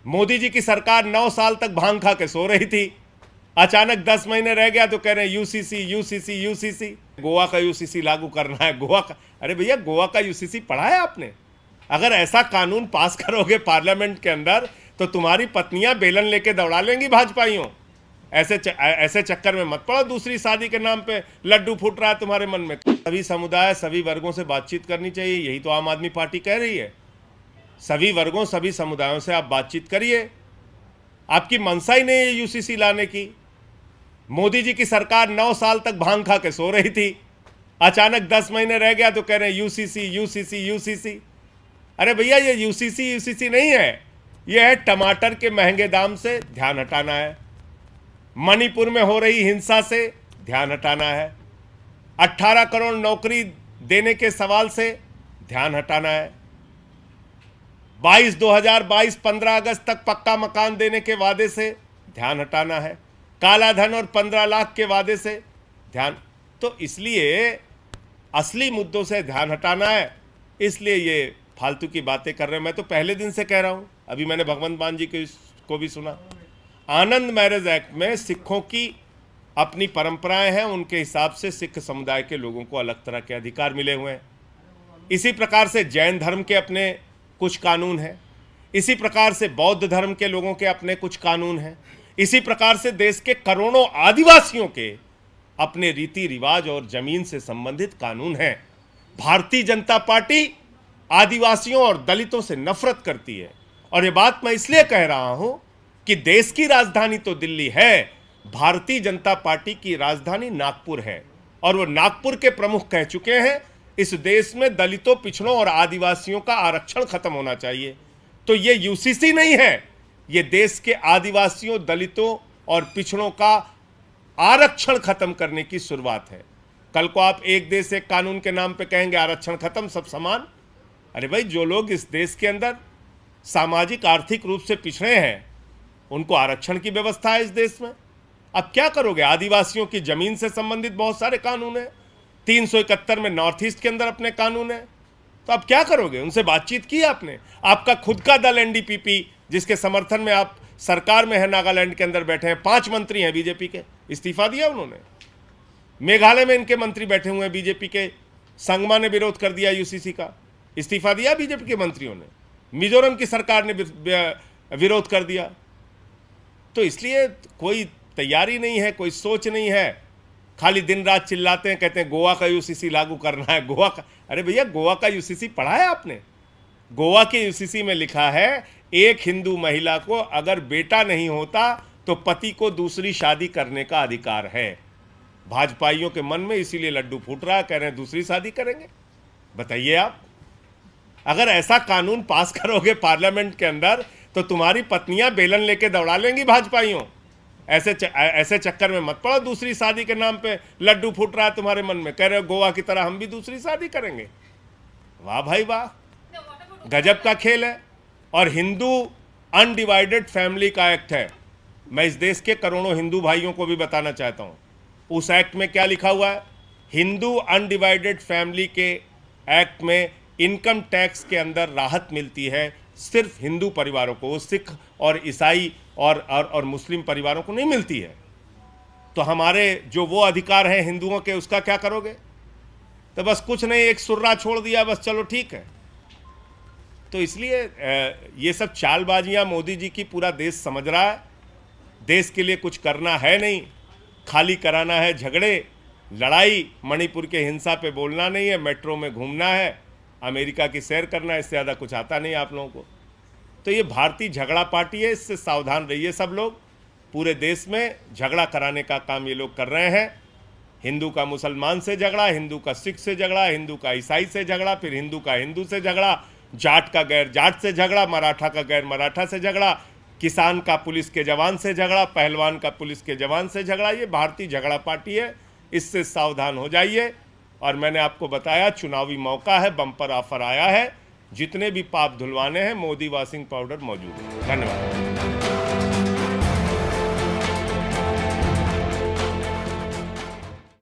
मोदी जी की सरकार 9 साल तक भांग खा के सो रही थी, अचानक 10 महीने रह गया तो कह रहे हैं यूसीसी यूसीसी यूसीसी, गोवा का यूसीसी लागू करना है, गोवा का। अरे भैया, गोवा का यूसीसी पढ़ा है आपने? अगर ऐसा कानून पास करोगे पार्लियामेंट के अंदर तो तुम्हारी पत्नियां बेलन लेके दौड़ा लेंगी भाजपाइयों। ऐसे चक्कर में मत पड़ो, दूसरी शादी के नाम पे लड्डू फूट रहा है तुम्हारे मन में। सभी समुदाय सभी वर्गों से बातचीत करनी चाहिए, यही तो आम आदमी पार्टी कह रही है। सभी वर्गों सभी समुदायों से आप बातचीत करिए। आपकी मंशा ही नहीं है यूसीसी लाने की। मोदी जी की सरकार 9 साल तक भांग खा के सो रही थी, अचानक 10 महीने रह गया तो कह रहे हैं यूसीसी यूसीसी यूसीसी। अरे भैया, ये यूसीसी यूसीसी नहीं है, यह है टमाटर के महंगे दाम से ध्यान हटाना है, मणिपुर में हो रही हिंसा से ध्यान हटाना है, 18 करोड़ नौकरी देने के सवाल से ध्यान हटाना है, 2022 15 अगस्त तक पक्का मकान देने के वादे से ध्यान हटाना है, काला धन और 15 लाख के वादे से ध्यान। तो इसलिए असली मुद्दों से ध्यान हटाना है, इसलिए ये फालतू की बातें कर रहे हैं। मैं तो पहले दिन से कह रहा हूं, अभी मैंने भगवंत मान जी को भी सुना। आनंद मैरिज एक्ट में सिखों की अपनी परंपराएं हैं, उनके हिसाब से सिख समुदाय के लोगों को अलग तरह के अधिकार मिले हुए हैं। इसी प्रकार से जैन धर्म के अपने कुछ कानून हैं, इसी प्रकार से बौद्ध धर्म के लोगों के अपने कुछ कानून हैं, इसी प्रकार से देश के करोड़ों आदिवासियों के अपने रीति रिवाज और जमीन से संबंधित कानून हैं। भारतीय जनता पार्टी आदिवासियों और दलितों से नफरत करती है, और ये बात मैं इसलिए कह रहा हूं कि देश की राजधानी तो दिल्ली है, भारतीय जनता पार्टी की राजधानी नागपुर है, और वो नागपुर के प्रमुख कह चुके हैं इस देश में दलितों, पिछड़ों और आदिवासियों का आरक्षण खत्म होना चाहिए। तो ये यूसीसी नहीं है, ये देश के आदिवासियों, दलितों और पिछड़ों का आरक्षण खत्म करने की शुरुआत है। कल को आप एक देश एक कानून के नाम पे कहेंगे आरक्षण खत्म, सब समान। अरे भाई, जो लोग इस देश के अंदर सामाजिक आर्थिक रूप से पिछड़े हैं उनको आरक्षण की व्यवस्था है इस देश में। अब क्या करोगे? आदिवासियों की जमीन से संबंधित बहुत सारे कानून हैं, 371 में नॉर्थ ईस्ट के अंदर अपने कानून है, तो अब क्या करोगे? उनसे बातचीत की आपने? आपका खुद का दल एनडीपीपी, जिसके समर्थन में आप सरकार में है, नागालैंड के अंदर बैठे हैं, 5 मंत्री हैं बीजेपी के, इस्तीफा दिया उन्होंने। मेघालय में इनके मंत्री बैठे हुए हैं बीजेपी के, संगमा ने विरोध कर दिया यूसीसी का, इस्तीफा दिया बीजेपी के मंत्रियों ने। मिजोरम की सरकार ने विरोध कर दिया। तो इसलिए कोई तैयारी नहीं है, कोई सोच नहीं है, खाली दिन रात चिल्लाते हैं, कहते हैं गोवा का यूसीसी लागू करना है, गोवा का। अरे भैया, गोवा का यूसीसी पढ़ा है आपने? गोवा के यूसीसी में लिखा है एक हिंदू महिला को अगर बेटा नहीं होता तो पति को दूसरी शादी करने का अधिकार है। भाजपाइयों के मन में इसीलिए लड्डू फूट रहा है, कह रहे हैं दूसरी शादी करेंगे। बताइए आप, अगर ऐसा कानून पास करोगे पार्लियामेंट के अंदर तो तुम्हारी पत्नियां बेलन लेके दौड़ा लेंगी भाजपाइयों। ऐसे चक्कर में मत पड़ो, दूसरी शादी के नाम पे लड्डू फूट रहा है तुम्हारे मन में, कह रहे हो गोवा की तरह हम भी दूसरी शादी करेंगे। वाह भाई वाह, गजब का खेल है। और हिंदू अनडिवाइडेड फैमिली का एक्ट है, मैं इस देश के करोड़ों हिंदू भाइयों को भी बताना चाहता हूं, उस एक्ट में क्या लिखा हुआ है? हिंदू अनडिवाइडेड फैमिली के एक्ट में इनकम टैक्स के अंदर राहत मिलती है सिर्फ हिंदू परिवारों को, वो सिख और ईसाई और मुस्लिम परिवारों को नहीं मिलती है। तो हमारे जो वो अधिकार हैं हिंदुओं के, उसका क्या करोगे? तो बस कुछ नहीं, एक सुर्रा छोड़ दिया, बस चलो ठीक है। तो इसलिए ये सब चालबाजियां मोदी जी की पूरा देश समझ रहा है। देश के लिए कुछ करना है नहीं, खाली कराना है झगड़े, लड़ाई, मणिपुर के हिंसा पे बोलना नहीं है, मेट्रो में घूमना है, अमेरिका की सैर करना है, इससे ज़्यादा कुछ आता नहीं आप लोगों को। तो ये भारतीय झगड़ा पार्टी है, इससे सावधान रहिए सब लोग। पूरे देश में झगड़ा कराने का काम ये लोग कर रहे हैं। हिंदू का मुसलमान से झगड़ा, हिंदू का सिख से झगड़ा, हिंदू का ईसाई से झगड़ा, फिर हिंदू का हिंदू से झगड़ा, जाट का गैर जाट से झगड़ा, मराठा का गैर मराठा से झगड़ा, किसान का पुलिस के जवान से झगड़ा, पहलवान का पुलिस के जवान से झगड़ा। ये भारतीय झगड़ा पार्टी है, इससे सावधान हो जाइए। और मैंने आपको बताया चुनावी मौका है, बम्पर ऑफर आया है, जितने भी पाप धुलवाने हैं मोदी वॉशिंग पाउडर मौजूद है। धन्यवाद।